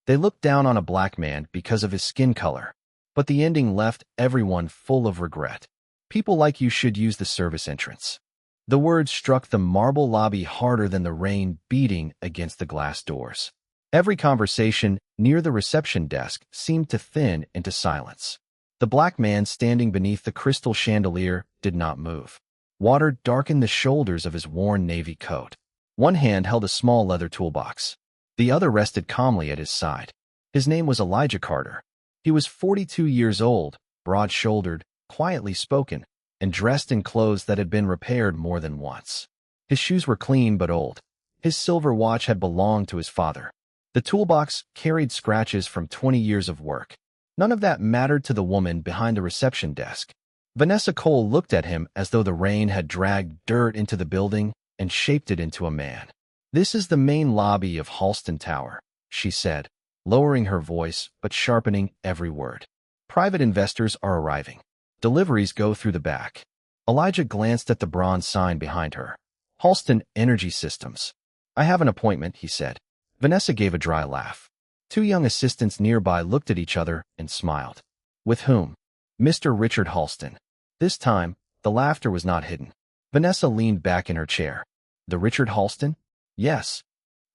They looked down on a black man because of his skin color, but the ending left everyone full of regret. People like you should use the service entrance. The words struck the marble lobby harder than the rain beating against the glass doors. Every conversation near the reception desk seemed to thin into silence. The black man standing beneath the crystal chandelier did not move. Water darkened the shoulders of his worn navy coat. One hand held a small leather toolbox. The other rested calmly at his side. His name was Elijah Carter. He was 42 years old, broad-shouldered, quietly spoken, and dressed in clothes that had been repaired more than once. His shoes were clean but old. His silver watch had belonged to his father. The toolbox carried scratches from 20 years of work. None of that mattered to the woman behind the reception desk. Vanessa Cole looked at him as though the rain had dragged dirt into the building and shaped it into a man. "This is the main lobby of Halston Tower," she said, lowering her voice but sharpening every word. "Private investors are arriving. Deliveries go through the back." Elijah glanced at the bronze sign behind her. "Halston Energy Systems." "I have an appointment," he said. Vanessa gave a dry laugh. Two young assistants nearby looked at each other and smiled. "With whom?" "Mr. Richard Halston." This time, the laughter was not hidden. Vanessa leaned back in her chair. "The Richard Halston?" "Yes."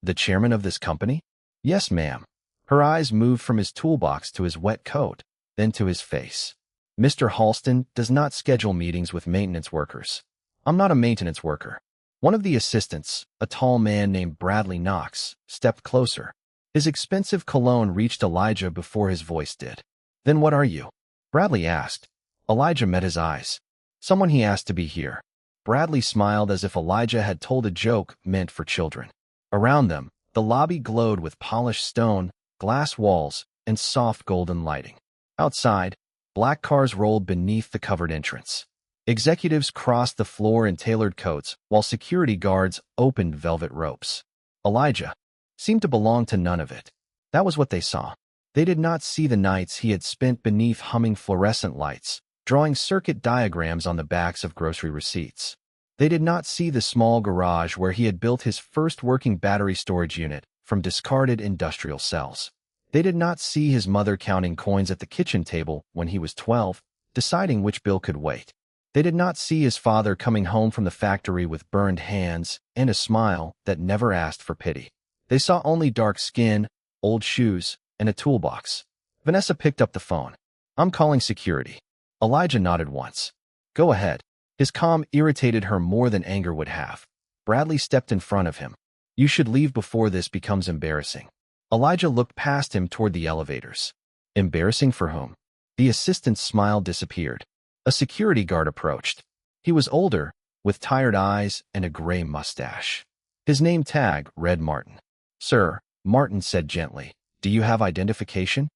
"The chairman of this company?" "Yes, ma'am." Her eyes moved from his toolbox to his wet coat, then to his face. "Mr. Halston does not schedule meetings with maintenance workers." "I'm not a maintenance worker." One of the assistants, a tall man named Bradley Knox, stepped closer. His expensive cologne reached Elijah before his voice did. "Then what are you?" Bradley asked. Elijah met his eyes. "Someone he asked to be here." Bradley smiled as if Elijah had told a joke meant for children. Around them, the lobby glowed with polished stone, glass walls, and soft golden lighting. Outside, black cars rolled beneath the covered entrance. Executives crossed the floor in tailored coats, while security guards opened velvet ropes. Elijah seemed to belong to none of it. That was what they saw. They did not see the nights he had spent beneath humming fluorescent lights, drawing circuit diagrams on the backs of grocery receipts. They did not see the small garage where he had built his first working battery storage unit from discarded industrial cells. They did not see his mother counting coins at the kitchen table when he was 12, deciding which bill could wait. They did not see his father coming home from the factory with burned hands and a smile that never asked for pity. They saw only dark skin, old shoes, and a toolbox. Vanessa picked up the phone. "I'm calling security." Elijah nodded once. "Go ahead." His calm irritated her more than anger would have. Bradley stepped in front of him. "You should leave before this becomes embarrassing." Elijah looked past him toward the elevators. "Embarrassing for whom?" The assistant's smile disappeared. A security guard approached. He was older, with tired eyes and a gray mustache. His name tag read Martin. "Sir," Martin said gently, "do you have identification?"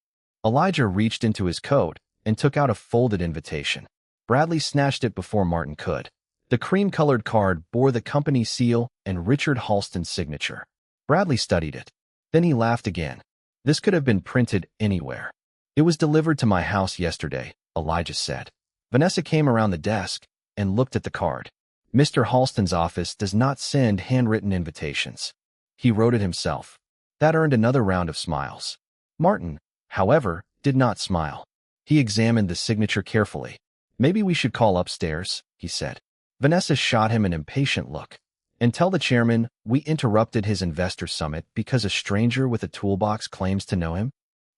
Elijah reached into his coat and took out a folded invitation. Bradley snatched it before Martin could. The cream-colored card bore the company seal and Richard Halston's signature. Bradley studied it. Then he laughed again. "This could have been printed anywhere." "It was delivered to my house yesterday," Elijah said. Vanessa came around the desk and looked at the card. "Mr. Halston's office does not send handwritten invitations. He wrote it himself." That earned another round of smiles. Martin, however, did not smile. He examined the signature carefully. "Maybe we should call upstairs," he said. Vanessa shot him an impatient look. "And tell the chairman we interrupted his investor summit because a stranger with a toolbox claims to know him?"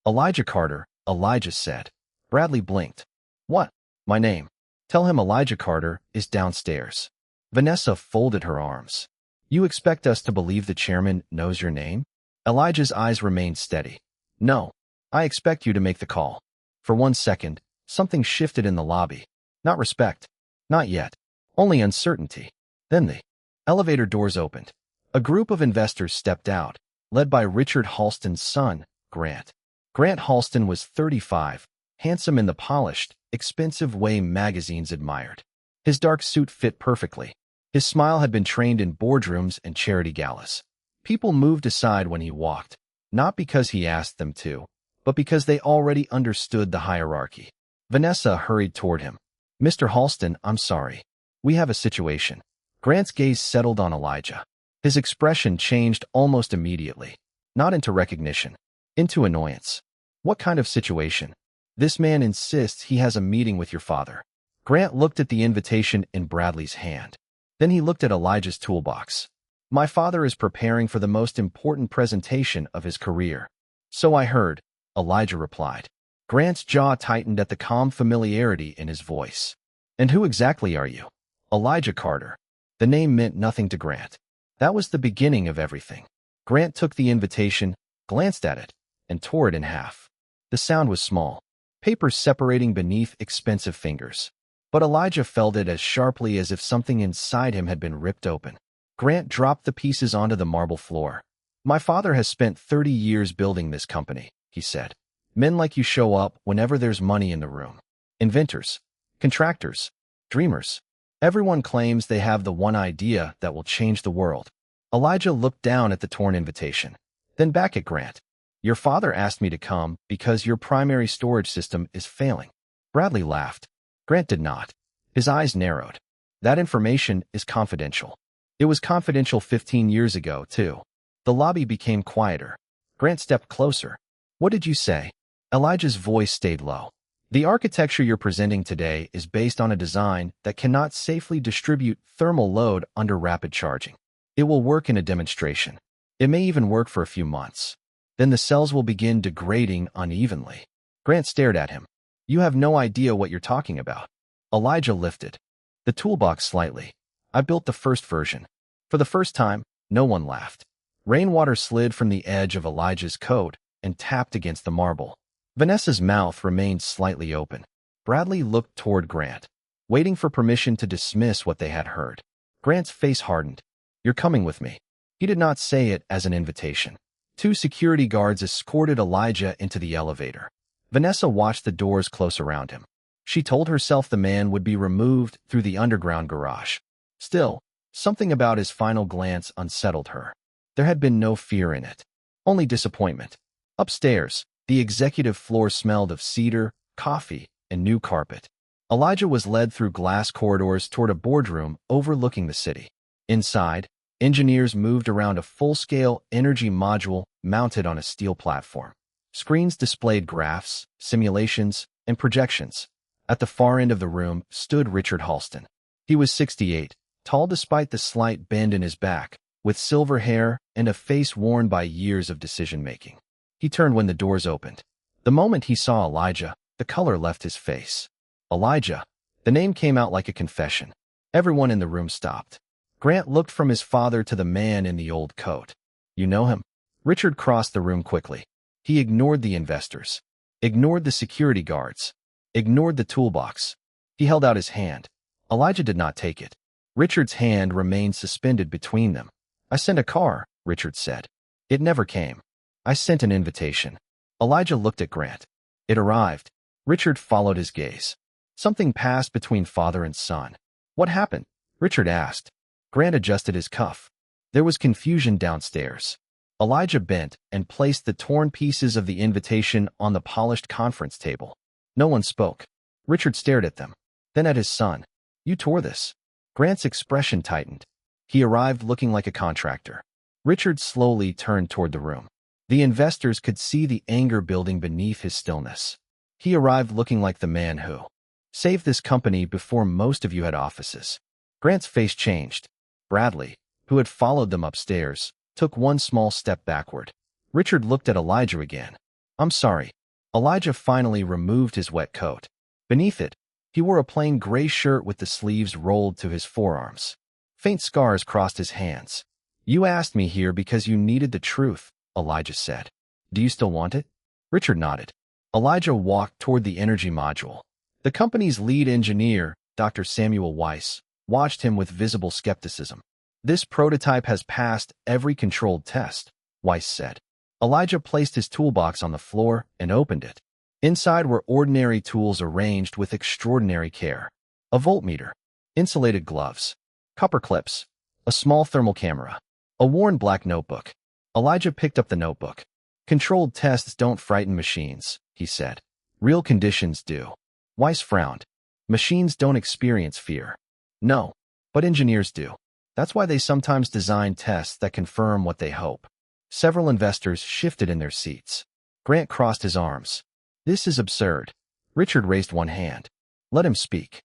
"Elijah Carter," Elijah said. Bradley blinked. "What?" "My name. Tell him Elijah Carter is downstairs." Vanessa folded her arms. "You expect us to believe the chairman knows your name?" Elijah's eyes remained steady. "No. I expect you to make the call." For 1 second, something shifted in the lobby. Not respect. Not yet. Only uncertainty. Then the elevator doors opened. A group of investors stepped out, led by Richard Halston's son, Grant. Grant Halston was 35, handsome in the polished, expensive way magazines admired. His dark suit fit perfectly. His smile had been trained in boardrooms and charity galas. People moved aside when he walked, not because he asked them to, but because they already understood the hierarchy. Vanessa hurried toward him. "Mr. Halston, I'm sorry. We have a situation." Grant's gaze settled on Elijah. His expression changed almost immediately, not into recognition. into annoyance. What kind of situation? This man insists he has a meeting with your father. Grant looked at the invitation in Bradley's hand. Then he looked at Elijah's toolbox. My father is preparing for the most important presentation of his career. So I heard, Elijah replied. Grant's jaw tightened at the calm familiarity in his voice. And who exactly are you? Elijah Carter. The name meant nothing to Grant. That was the beginning of everything. Grant took the invitation, glanced at it, and tore it in half. The sound was small, paper separating beneath expensive fingers. But Elijah felt it as sharply as if something inside him had been ripped open. Grant dropped the pieces onto the marble floor. My father has spent 30 years building this company, he said. Men like you show up whenever there's money in the room. Inventors, contractors, dreamers. Everyone claims they have the one idea that will change the world. Elijah looked down at the torn invitation, then back at Grant. Your father asked me to come because your primary storage system is failing. Bradley laughed. Grant did not. His eyes narrowed. That information is confidential. It was confidential 15 years ago, too. The lobby became quieter. Grant stepped closer. What did you say? Elijah's voice stayed low. The architecture you're presenting today is based on a design that cannot safely distribute thermal load under rapid charging. It will work in a demonstration. It may even work for a few months. Then the cells will begin degrading unevenly. Grant stared at him. You have no idea what you're talking about. Elijah lifted the toolbox slightly. I built the first version. For the first time, no one laughed. Rainwater slid from the edge of Elijah's coat and tapped against the marble. Vanessa's mouth remained slightly open. Bradley looked toward Grant, waiting for permission to dismiss what they had heard. Grant's face hardened. You're coming with me. He did not say it as an invitation. 2 security guards escorted Elijah into the elevator. Vanessa watched the doors close around him. She told herself the man would be removed through the underground garage. Still, something about his final glance unsettled her. There had been no fear in it, only disappointment. Upstairs, the executive floor smelled of cedar, coffee, and new carpet. Elijah was led through glass corridors toward a boardroom overlooking the city. Inside, engineers moved around a full-scale energy module mounted on a steel platform. Screens displayed graphs, simulations, and projections. At the far end of the room stood Richard Halston. He was 68, tall despite the slight bend in his back, with silver hair and a face worn by years of decision-making. He turned when the doors opened. The moment he saw Elijah, the color left his face. Elijah. The name came out like a confession. Everyone in the room stopped. Grant looked from his father to the man in the old coat. You know him? Richard crossed the room quickly. He ignored the investors, ignored the security guards, ignored the toolbox. He held out his hand. Elijah did not take it. Richard's hand remained suspended between them. I sent a car, Richard said. It never came. I sent an invitation. Elijah looked at Grant. It arrived. Richard followed his gaze. Something passed between father and son. What happened? Richard asked. Grant adjusted his cuff. There was confusion downstairs. Elijah bent and placed the torn pieces of the invitation on the polished conference table. No one spoke. Richard stared at them, then at his son. You tore this. Grant's expression tightened. He arrived looking like a contractor. Richard slowly turned toward the room. The investors could see the anger building beneath his stillness. He arrived looking like the man who saved this company before most of you had offices. Grant's face changed. Bradley, who had followed them upstairs, took one small step backward. Richard looked at Elijah again. I'm sorry. Elijah finally removed his wet coat. Beneath it, he wore a plain gray shirt with the sleeves rolled to his forearms. Faint scars crossed his hands. You asked me here because you needed the truth, Elijah said. Do you still want it? Richard nodded. Elijah walked toward the energy module. The company's lead engineer, Dr. Samuel Weiss, watched him with visible skepticism. This prototype has passed every controlled test, Weiss said. Elijah placed his toolbox on the floor and opened it. Inside were ordinary tools arranged with extraordinary care. A voltmeter, insulated gloves, copper clips, a small thermal camera, a worn black notebook. Elijah picked up the notebook. Controlled tests don't frighten machines, he said. Real conditions do. Weiss frowned. Machines don't experience fear. No, but engineers do. That's why they sometimes design tests that confirm what they hope. Several investors shifted in their seats. Grant crossed his arms. This is absurd. Richard raised one hand. Let him speak.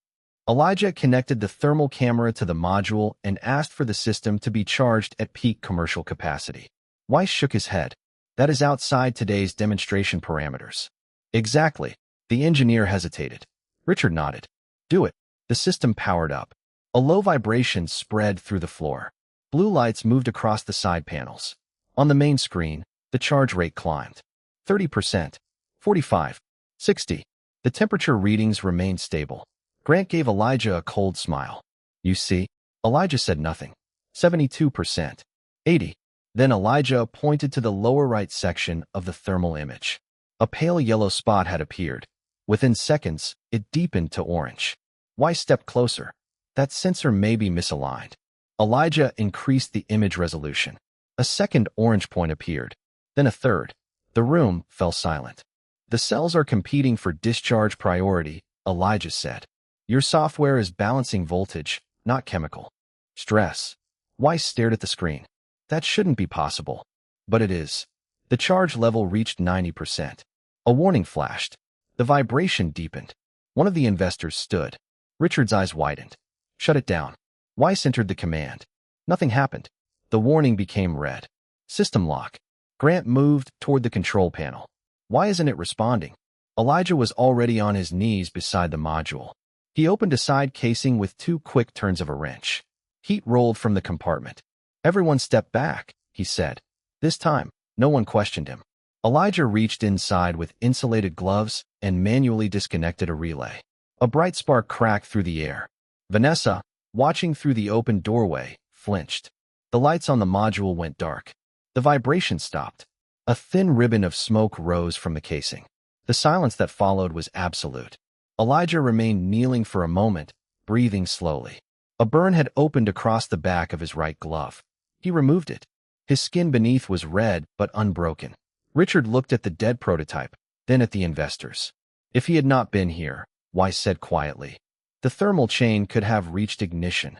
Elijah connected the thermal camera to the module and asked for the system to be charged at peak commercial capacity. Weiss shook his head. That is outside today's demonstration parameters. Exactly. The engineer hesitated. Richard nodded. Do it. The system powered up. A low vibration spread through the floor. Blue lights moved across the side panels. On the main screen, the charge rate climbed. 30%, 45, 60. The temperature readings remained stable. Grant gave Elijah a cold smile. You see? Elijah said nothing. 72%, 80. Then Elijah pointed to the lower right section of the thermal image. A pale yellow spot had appeared. Within seconds, it deepened to orange. Weiss stepped closer. That sensor may be misaligned. Elijah increased the image resolution. A second orange point appeared. Then a third. The room fell silent. The cells are competing for discharge priority, Elijah said. Your software is balancing voltage, not chemical stress. Weiss stared at the screen. That shouldn't be possible. But it is. The charge level reached 90%. A warning flashed. The vibration deepened. One of the investors stood. Richard's eyes widened. Shut it down. Weiss entered the command. Nothing happened. The warning became red. System lock. Grant moved toward the control panel. Why isn't it responding? Elijah was already on his knees beside the module. He opened a side casing with 2 quick turns of a wrench. Heat rolled from the compartment. Everyone stepped back, he said. This time, no one questioned him. Elijah reached inside with insulated gloves and manually disconnected a relay. A bright spark cracked through the air. Vanessa, watching through the open doorway, flinched. The lights on the module went dark. The vibration stopped. A thin ribbon of smoke rose from the casing. The silence that followed was absolute. Elijah remained kneeling for a moment, breathing slowly. A burn had opened across the back of his right glove. He removed it. His skin beneath was red but unbroken. Richard looked at the dead prototype, then at the investors. If he had not been here, Weiss said quietly, the thermal chain could have reached ignition.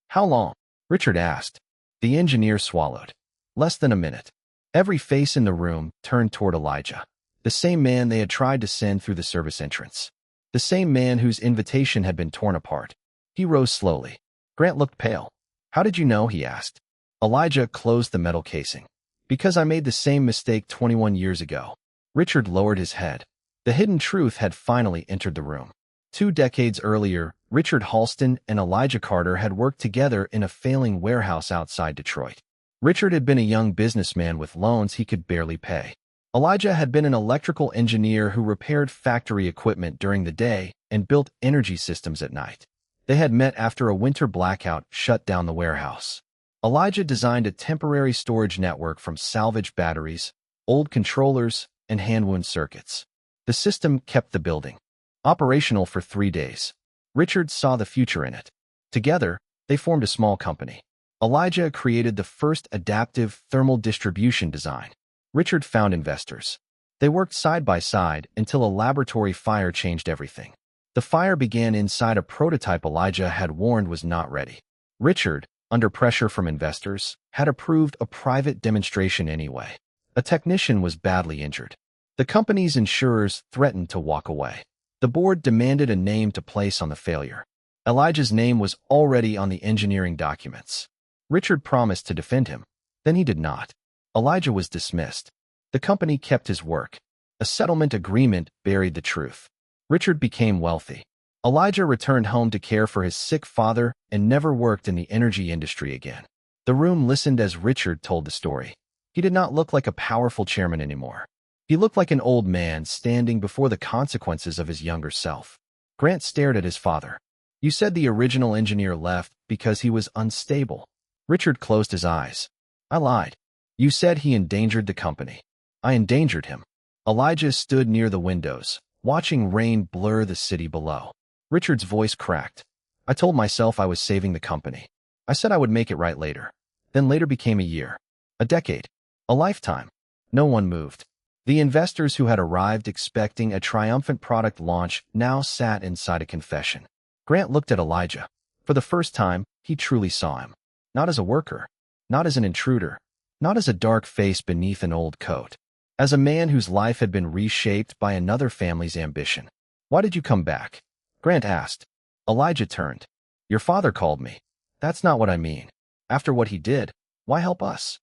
How long? Richard asked. The engineer swallowed. Less than a minute. Every face in the room turned toward Elijah. The same man they had tried to send through the service entrance. The same man whose invitation had been torn apart. He rose slowly. Grant looked pale. How did you know? He asked. Elijah closed the metal casing. Because I made the same mistake 21 years ago. Richard lowered his head. The hidden truth had finally entered the room. 2 decades earlier, Richard Halston and Elijah Carter had worked together in a failing warehouse outside Detroit. Richard had been a young businessman with loans he could barely pay. Elijah had been an electrical engineer who repaired factory equipment during the day and built energy systems at night. They had met after a winter blackout shut down the warehouse. Elijah designed a temporary storage network from salvaged batteries, old controllers, and hand-wound circuits. The system kept the building operational for 3 days. Richard saw the future in it. Together, they formed a small company. Elijah created the first adaptive thermal distribution design. Richard found investors. They worked side by side until a laboratory fire changed everything. The fire began inside a prototype Elijah had warned was not ready. Richard, under pressure from investors, had approved a private demonstration anyway. A technician was badly injured. The company's insurers threatened to walk away. The board demanded a name to place on the failure. Elijah's name was already on the engineering documents. Richard promised to defend him. Then he did not. Elijah was dismissed. The company kept his work. A settlement agreement buried the truth. Richard became wealthy. Elijah returned home to care for his sick father and never worked in the energy industry again. The room listened as Richard told the story. He did not look like a powerful chairman anymore. He looked like an old man standing before the consequences of his younger self. Grant stared at his father. You said the original engineer left because he was unstable. Richard closed his eyes. I lied. You said he endangered the company. I endangered him. Elijah stood near the windows, watching rain blur the city below. Richard's voice cracked. I told myself I was saving the company. I said I would make it right later. Then later became a year, a decade, a lifetime. No one moved. The investors who had arrived expecting a triumphant product launch now sat inside a confession. Grant looked at Elijah. For the first time, he truly saw him. Not as a worker, not as an intruder, not as a dark face beneath an old coat. as a man whose life had been reshaped by another family's ambition. "Why did you come back?" Grant asked. Elijah turned. "Your father called me." "That's not what I mean. After what he did, why help us?"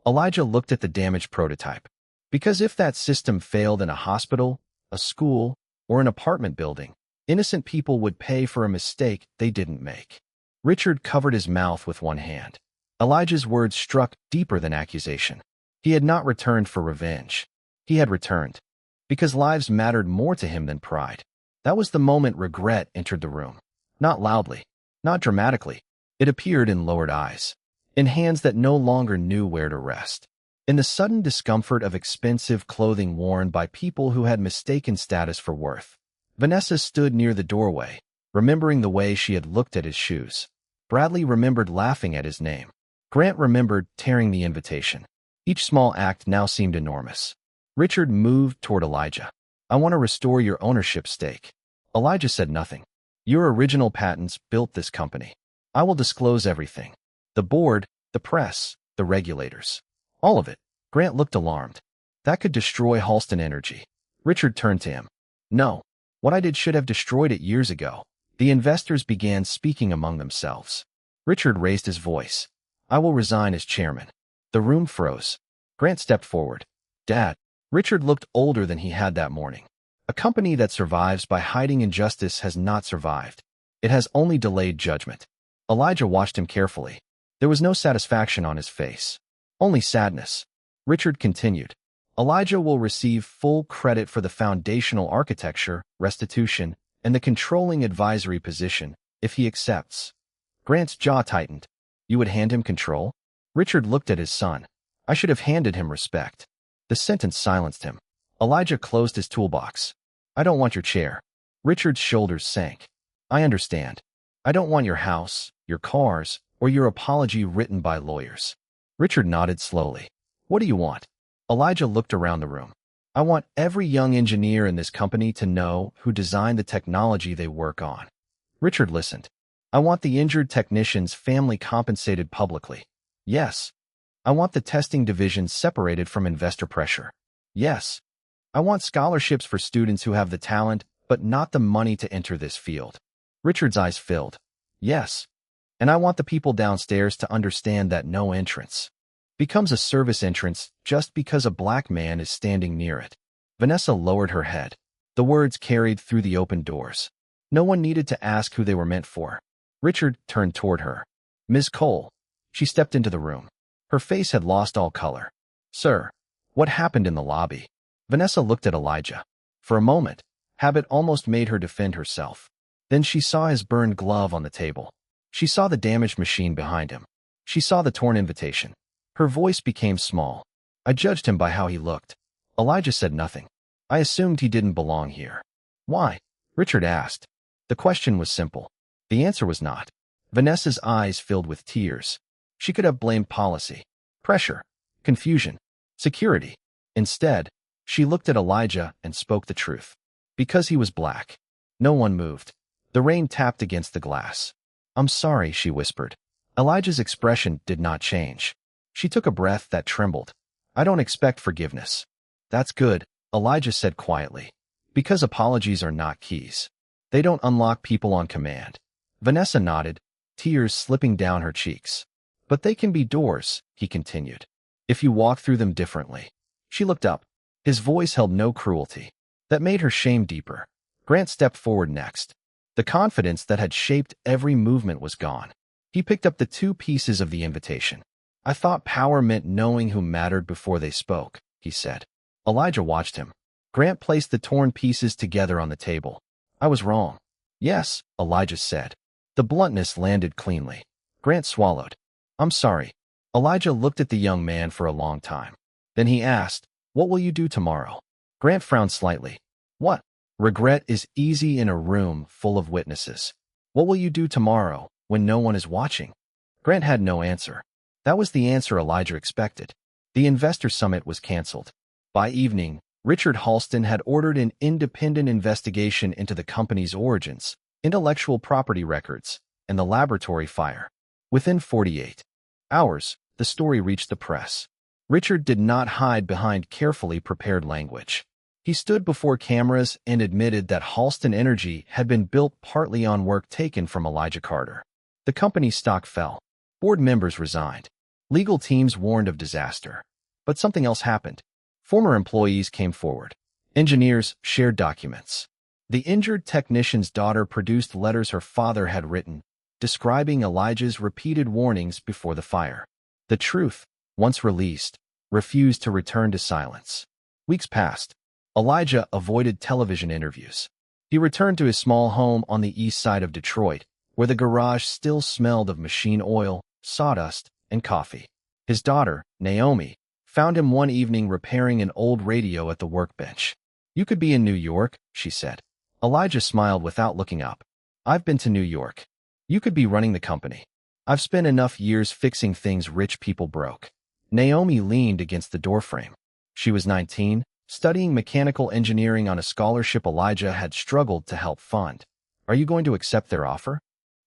Elijah looked at the damaged prototype. "Because if that system failed in a hospital, a school, or an apartment building, innocent people would pay for a mistake they didn't make." Richard covered his mouth with one hand. Elijah's words struck deeper than accusation. He had not returned for revenge. He had returned because lives mattered more to him than pride. That was the moment regret entered the room. Not loudly, not dramatically. It appeared in lowered eyes, in hands that no longer knew where to rest, in the sudden discomfort of expensive clothing worn by people who had mistaken status for worth. Vanessa stood near the doorway, remembering the way she had looked at his shoes. Bradley remembered laughing at his name. Grant remembered tearing the invitation. Each small act now seemed enormous. Richard moved toward Elijah. "I want to restore your ownership stake." Elijah said nothing. "Your original patents built this company. I will disclose everything. The board, the press, the regulators. All of it." Grant looked alarmed. "That could destroy Halston Energy." Richard turned to him. "No. What I did should have destroyed it years ago." The investors began speaking among themselves. Richard raised his voice. "I will resign as chairman." The room froze. Grant stepped forward. "Dad." Richard looked older than he had that morning. A company that survives by hiding injustice has not survived. It has only delayed judgment. Elijah watched him carefully. There was no satisfaction on his face, only sadness. Richard continued. "Elijah will receive full credit for the foundational architecture, restitution, and the controlling advisory position, if he accepts." Grant's jaw tightened. "You would hand him control?" Richard looked at his son. "I should have handed him respect." The sentence silenced him. Elijah closed his toolbox. "I don't want your chair." Richard's shoulders sank. "I understand. I don't want your house, your cars, or your apology written by lawyers." Richard nodded slowly. "What do you want?" Elijah looked around the room. "I want every young engineer in this company to know who designed the technology they work on." Richard listened. "I want the injured technician's family compensated publicly." "Yes." "I want the testing division separated from investor pressure." "Yes." "I want scholarships for students who have the talent, but not the money to enter this field." Richard's eyes filled. "Yes. And I want the people downstairs to understand that no entrance becomes a service entrance just because a black man is standing near it." Vanessa lowered her head. The words carried through the open doors. No one needed to ask who they were meant for. Richard turned toward her. "Ms. Cole." She stepped into the room. Her face had lost all color. "Sir, what happened in the lobby?" Vanessa looked at Elijah. For a moment, habit almost made her defend herself. Then she saw his burned glove on the table. She saw the damaged machine behind him. She saw the torn invitation. Her voice became small. "I judged him by how he looked." Elijah said nothing. "I assumed he didn't belong here." "Why?" Richard asked. The question was simple. The answer was not. Vanessa's eyes filled with tears. She could have blamed policy, pressure, confusion, security. Instead, she looked at Elijah and spoke the truth. Because he was black. No one moved. The rain tapped against the glass. "I'm sorry," she whispered. Elijah's expression did not change. She took a breath that trembled. "I don't expect forgiveness." "That's good," Elijah said quietly. "Because apologies are not keys. They don't unlock people on command." Vanessa nodded, tears slipping down her cheeks. "But they can be doors," he continued, "if you walk through them differently." She looked up. His voice held no cruelty. That made her shame deeper. Grant stepped forward next. The confidence that had shaped every movement was gone. He picked up the two pieces of the invitation. "I thought power meant knowing who mattered before they spoke," he said. Elijah watched him. Grant placed the torn pieces together on the table. "I was wrong." "Yes," Elijah said. The bluntness landed cleanly. Grant swallowed. "I'm sorry." Elijah looked at the young man for a long time. Then he asked, "What will you do tomorrow?" Grant frowned slightly. "What?" "Regret is easy in a room full of witnesses." "What will you do tomorrow, when no one is watching?" Grant had no answer. That was the answer Elijah expected. The investor summit was canceled. By evening, Richard Halston had ordered an independent investigation into the company's origins, intellectual property records, and the laboratory fire. Within 48 hours, the story reached the press. Richard did not hide behind carefully prepared language. He stood before cameras and admitted that Halston Energy had been built partly on work taken from Elijah Carter. The company's stock fell. Board members resigned. Legal teams warned of disaster. But something else happened. Former employees came forward. Engineers shared documents. The injured technician's daughter produced letters her father had written, describing Elijah's repeated warnings before the fire. The truth, once released, refused to return to silence. Weeks passed. Elijah avoided television interviews. He returned to his small home on the east side of Detroit, where the garage still smelled of machine oil, sawdust, and coffee. His daughter, Naomi, found him one evening repairing an old radio at the workbench. "You could be in New York," she said. Elijah smiled without looking up. "I've been to New York. You could be running the company. I've spent enough years fixing things rich people broke." Naomi leaned against the doorframe. She was 19, studying mechanical engineering on a scholarship Elijah had struggled to help fund. "Are you going to accept their offer?"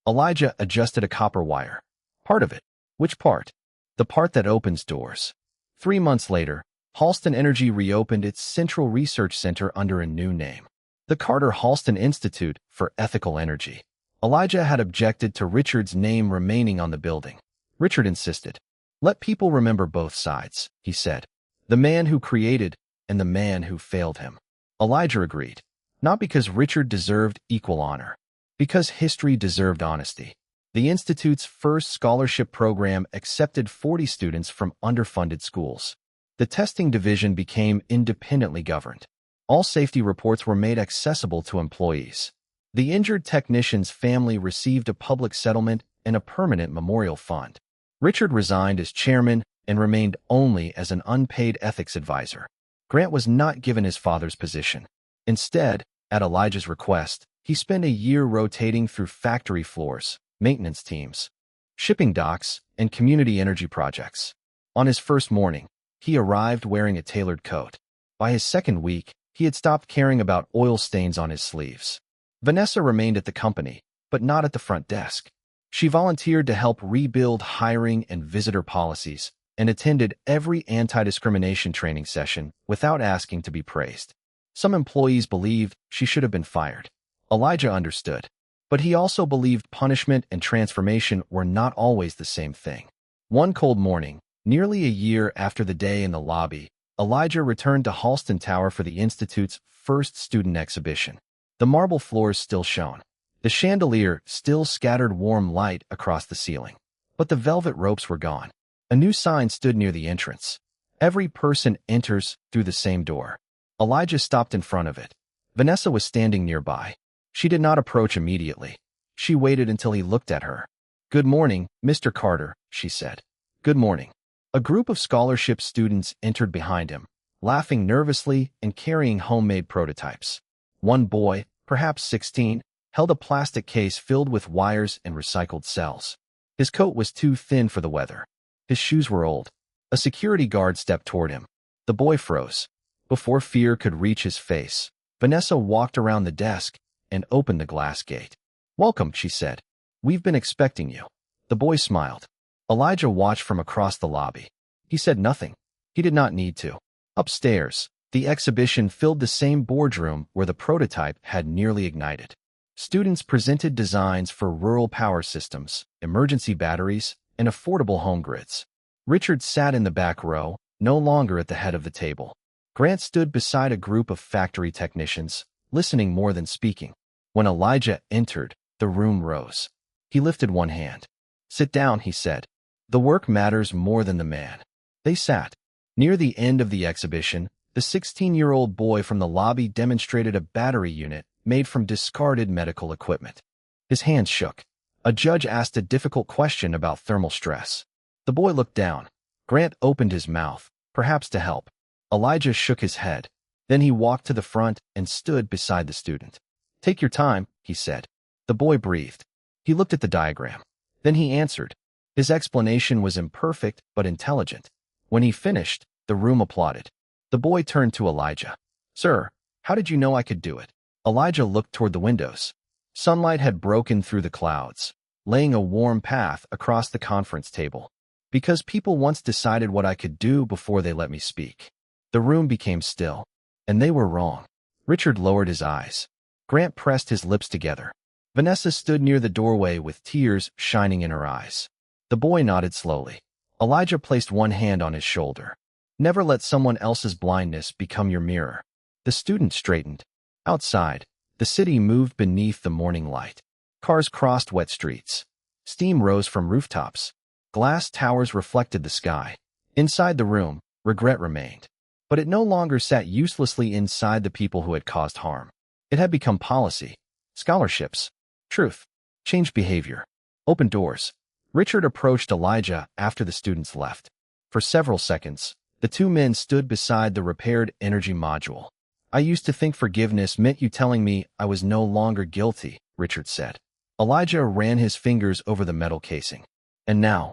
Elijah adjusted a copper wire. "Part of it." "Which part?" "The part that opens doors." 3 months later, Halston Energy reopened its Central Research Center under a new name, the Carter Halston Institute for Ethical Energy. Elijah had objected to Richard's name remaining on the building. Richard insisted. "Let people remember both sides," he said. "The man who created and the man who failed him." Elijah agreed, not because Richard deserved equal honor, because history deserved honesty. The Institute's first scholarship program accepted 40 students from underfunded schools. The testing division became independently governed. All safety reports were made accessible to employees. The injured technician's family received a public settlement and a permanent memorial fund. Richard resigned as chairman and remained only as an unpaid ethics advisor. Grant was not given his father's position. Instead, at Elijah's request, he spent a year rotating through factory floors, maintenance teams, shipping docks, and community energy projects. On his first morning, he arrived wearing a tailored coat. By his second week, he had stopped caring about oil stains on his sleeves. Vanessa remained at the company, but not at the front desk. She volunteered to help rebuild hiring and visitor policies and attended every anti-discrimination training session without asking to be praised. Some employees believed she should have been fired. Elijah understood, but he also believed punishment and transformation were not always the same thing. One cold morning, nearly a year after the day in the lobby, Elijah returned to Halston Tower for the Institute's first student exhibition. The marble floors still shone. The chandelier still scattered warm light across the ceiling. But the velvet ropes were gone. A new sign stood near the entrance. "Every person enters through the same door." Elijah stopped in front of it. Vanessa was standing nearby. She did not approach immediately. She waited until he looked at her. "Good morning, Mr. Carter," she said. "Good morning." A group of scholarship students entered behind him, laughing nervously and carrying homemade prototypes. One boy, perhaps 16, held a plastic case filled with wires and recycled cells. His coat was too thin for the weather. His shoes were old. A security guard stepped toward him. The boy froze. Before fear could reach his face, Vanessa walked around the desk and opened the glass gate. "Welcome," she said. "We've been expecting you." The boy smiled. Elijah watched from across the lobby. He said nothing. He did not need to. Upstairs, the exhibition filled the same boardroom where the prototype had nearly ignited. Students presented designs for rural power systems, emergency batteries, and affordable home grids. Richard sat in the back row, no longer at the head of the table. Grant stood beside a group of factory technicians, listening more than speaking. When Elijah entered, the room rose. He lifted one hand. "Sit down," he said. "The work matters more than the man." They sat. Near the end of the exhibition, the 16-year-old boy from the lobby demonstrated a battery unit made from discarded medical equipment. His hands shook. A judge asked a difficult question about thermal stress. The boy looked down. Grant opened his mouth, perhaps to help. Elijah shook his head. Then he walked to the front and stood beside the student. "Take your time," he said. The boy breathed. He looked at the diagram. Then he answered. His explanation was imperfect but intelligent. When he finished, the room applauded. The boy turned to Elijah. "Sir, how did you know I could do it?" Elijah looked toward the windows. Sunlight had broken through the clouds, laying a warm path across the conference table. Because people once decided what I could do before they let me speak. The room became still, and they were wrong. Richard lowered his eyes. Grant pressed his lips together. Vanessa stood near the doorway with tears shining in her eyes. The boy nodded slowly. Elijah placed one hand on his shoulder. Never let someone else's blindness become your mirror. The student straightened. Outside, the city moved beneath the morning light. Cars crossed wet streets. Steam rose from rooftops. Glass towers reflected the sky. Inside the room, regret remained. But it no longer sat uselessly inside the people who had caused harm. It had become policy, scholarships, truth, changed behavior, open doors. Richard approached Elijah after the students left. For several seconds, the two men stood beside the repaired energy module. I used to think forgiveness meant you telling me I was no longer guilty, Richard said. Elijah ran his fingers over the metal casing. And now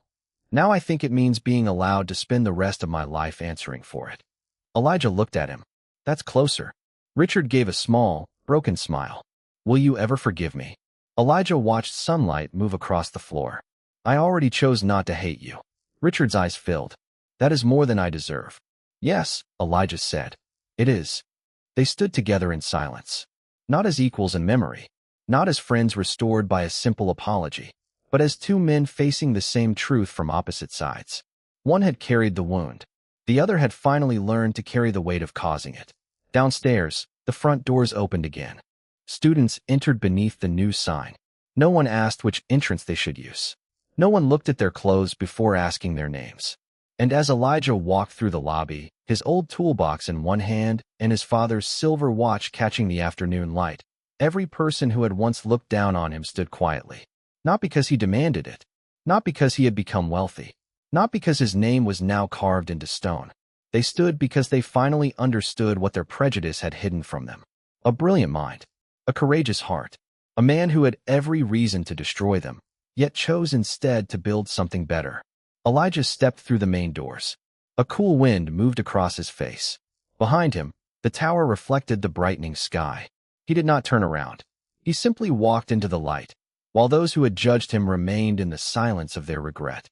I think it means being allowed to spend the rest of my life answering for it. Elijah looked at him. That's closer. Richard gave a small, broken smile. Will you ever forgive me? Elijah watched sunlight move across the floor. I already chose not to hate you. Richard's eyes filled. That is more than I deserve. Yes, Elijah said. It is. They stood together in silence. Not as equals in memory. Not as friends restored by a simple apology, but as two men facing the same truth from opposite sides. One had carried the wound. The other had finally learned to carry the weight of causing it. Downstairs, the front doors opened again. Students entered beneath the new sign. No one asked which entrance they should use. No one looked at their clothes before asking their names. And as Elijah walked through the lobby, his old toolbox in one hand and his father's silver watch catching the afternoon light, every person who had once looked down on him stood quietly. Not because he demanded it. Not because he had become wealthy. Not because his name was now carved into stone. They stood because they finally understood what their prejudice had hidden from them. A brilliant mind. A courageous heart. A man who had every reason to destroy them, yet chose instead to build something better. Elijah stepped through the main doors. A cool wind moved across his face. Behind him, the tower reflected the brightening sky. He did not turn around. He simply walked into the light, while those who had judged him remained in the silence of their regret.